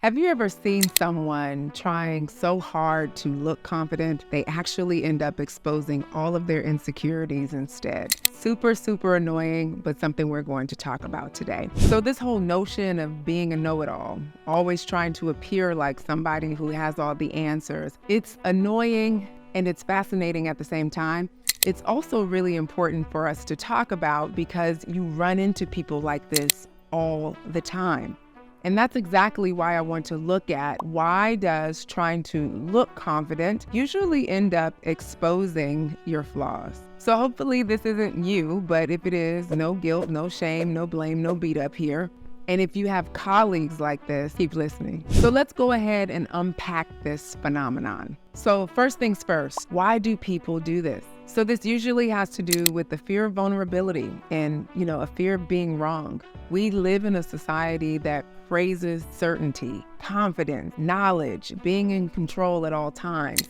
Have you ever seen someone trying so hard to look confident, they actually end up exposing all of their insecurities instead? Super, super annoying, but something we're going to talk about today. So this whole notion of being a know-it-all, always trying to appear like somebody who has all the answers, it's annoying and it's fascinating at the same time. It's also really important for us to talk about because you run into people like this all the time. And that's exactly why I want to look at why does trying to look confident usually end up exposing your flaws. So hopefully this isn't you, but if it is, no guilt, no shame, no blame, no beat up here. And if you have colleagues like this, keep listening. So let's go ahead and unpack this phenomenon. So first things first, why do people do this? So this usually has to do with the fear of vulnerability and, a fear of being wrong. We live in a society that praises certainty, confidence, knowledge, being in control at all times.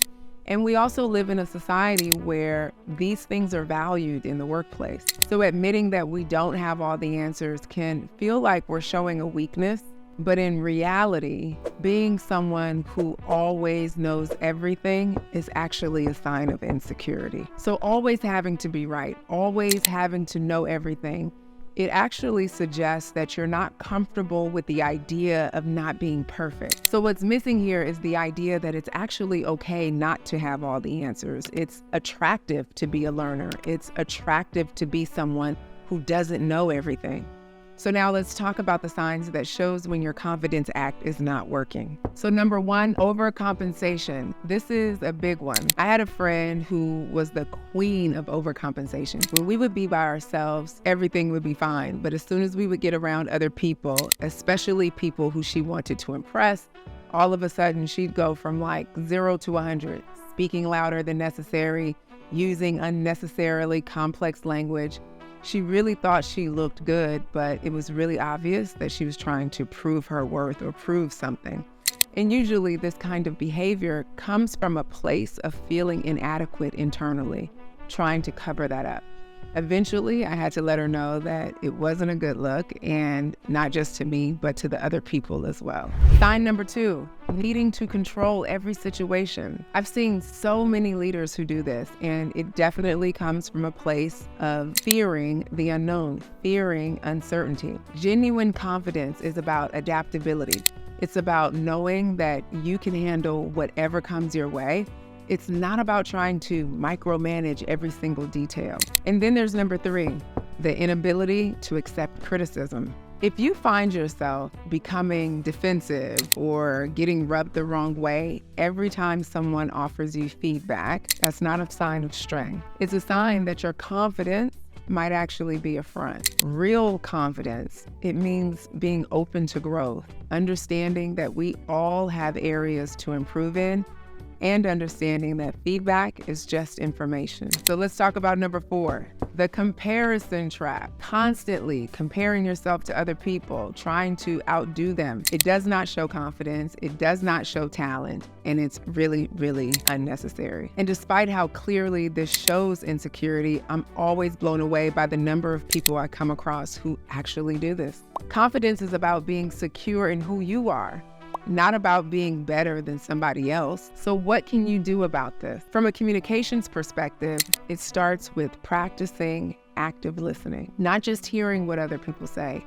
And we also live in a society where these things are valued in the workplace. So admitting that we don't have all the answers can feel like we're showing a weakness, but in reality, being someone who always knows everything is actually a sign of insecurity. So always having to be right, always having to know everything, it actually suggests that you're not comfortable with the idea of not being perfect. So what's missing here is the idea that it's actually okay not to have all the answers. It's attractive to be a learner. It's attractive to be someone who doesn't know everything. So now let's talk about the signs that shows when your confidence act is not working. So number one, overcompensation. This is a big one. I had a friend who was the queen of overcompensation. When we would be by ourselves, everything would be fine. But as soon as we would get around other people, especially people who she wanted to impress, all of a sudden she'd go from like 0 to 100, speaking louder than necessary, using unnecessarily complex language. She really thought she looked good, but it was really obvious that she was trying to prove her worth or prove something. And usually this kind of behavior comes from a place of feeling inadequate internally, trying to cover that up. Eventually, I had to let her know that it wasn't a good look, and not just to me, but to the other people as well. Sign number two, needing to control every situation. I've seen so many leaders who do this, and it definitely comes from a place of fearing the unknown, fearing uncertainty. Genuine confidence is about adaptability. It's about knowing that you can handle whatever comes your way. It's not about trying to micromanage every single detail. And then there's number three, the inability to accept criticism. If you find yourself becoming defensive or getting rubbed the wrong way every time someone offers you feedback, that's not a sign of strength. It's a sign that your confidence might actually be a front. Real confidence, it means being open to growth, understanding that we all have areas to improve in, and understanding that feedback is just information. So let's talk about number four, the comparison trap. Constantly comparing yourself to other people, trying to outdo them. It does not show confidence, it does not show talent, and it's really, really unnecessary. And despite how clearly this shows insecurity, I'm always blown away by the number of people I come across who actually do this. Confidence is about being secure in who you are, not about being better than somebody else. So what can you do about this? From a communications perspective, it starts with practicing active listening, not just hearing what other people say,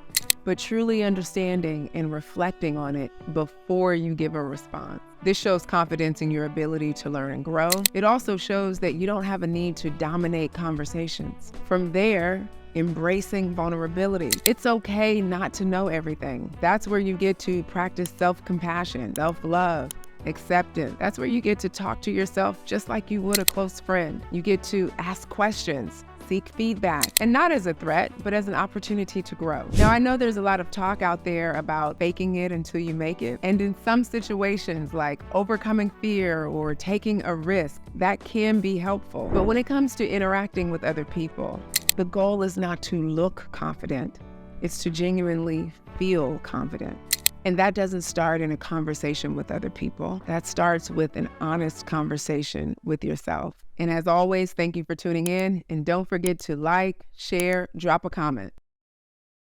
but truly understanding and reflecting on it before you give a response. This shows confidence in your ability to learn and grow. It also shows that you don't have a need to dominate conversations. From there, embracing vulnerability. It's okay not to know everything. That's where you get to practice self-compassion, self-love, acceptance. That's where you get to talk to yourself just like you would a close friend. You get to ask questions, seek feedback, and not as a threat, but as an opportunity to grow. Now, I know there's a lot of talk out there about faking it until you make it. And in some situations like overcoming fear or taking a risk, that can be helpful. But when it comes to interacting with other people, the goal is not to look confident, it's to genuinely feel confident. And that doesn't start in a conversation with other people. That starts with an honest conversation with yourself. And as always, thank you for tuning in. And don't forget to like, share, drop a comment.